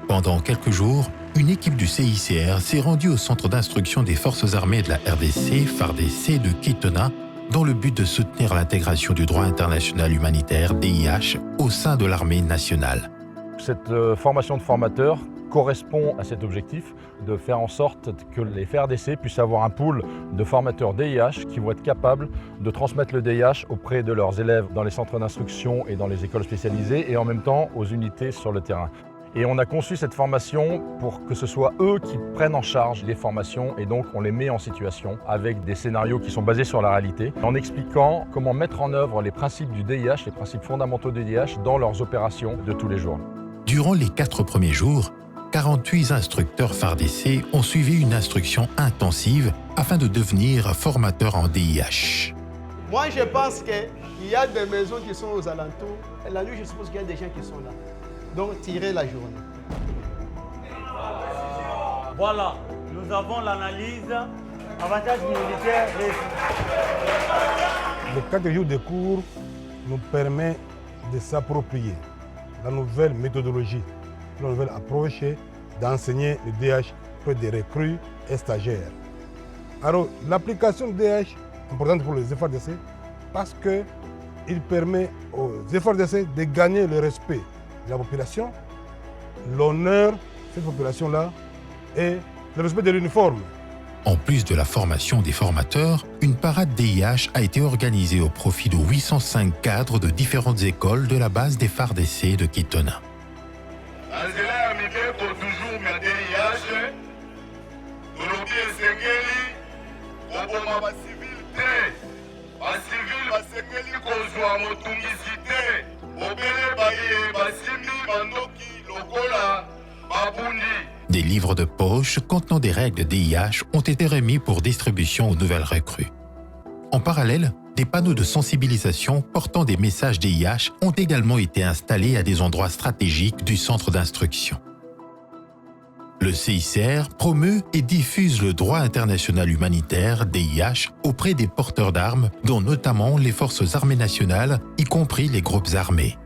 Pendant quelques jours, une équipe du CICR s'est rendue au centre d'instruction des forces armées de la RDC, FARDC de Kitona, dans le but de soutenir l'intégration du droit international humanitaire, DIH, au sein de l'armée nationale. Cette formation de formateurs correspond à cet objectif de faire en sorte que les FARDC puissent avoir un pool de formateurs DIH qui vont être capables de transmettre le DIH auprès de leurs élèves dans les centres d'instruction et dans les écoles spécialisées et en même temps aux unités sur le terrain. Et on a conçu cette formation pour que ce soit eux qui prennent en charge les formations et donc on les met en situation avec des scénarios qui sont basés sur la réalité en expliquant comment mettre en œuvre les principes du DIH, les principes fondamentaux du DIH dans leurs opérations de tous les jours. Durant les 4 premiers jours, 48 instructeurs FARDC ont suivi une instruction intensive afin de devenir formateurs en DIH. Moi, je pense qu'il y a des maisons qui sont aux alentours. Et la nuit, je suppose qu'il y a des gens qui sont là. Donc, tirez la journée. Voilà, nous avons l'analyse avantage militaire. Les 4 jours de cours nous permettent de s'approprier la nouvelle méthodologie, la nouvelle approche d'enseigner le DH pour des recrues et stagiaires. Alors, l'application du DH est importante pour les FARDC parce qu'il permet aux FARDC de gagner le respect de la population, l'honneur de cette population-là et le respect de l'uniforme. En plus de la formation des formateurs, une parade DIH a été organisée au profit de 805 cadres de différentes écoles de la base des FARDC de Kitona. Des livres de poche contenant des règles DIH ont été remis pour distribution aux nouvelles recrues. En parallèle, des panneaux de sensibilisation portant des messages DIH ont également été installés à des endroits stratégiques du centre d'instruction. Le CICR promeut et diffuse le droit international humanitaire, DIH, auprès des porteurs d'armes, dont notamment les forces armées nationales, y compris les groupes armés.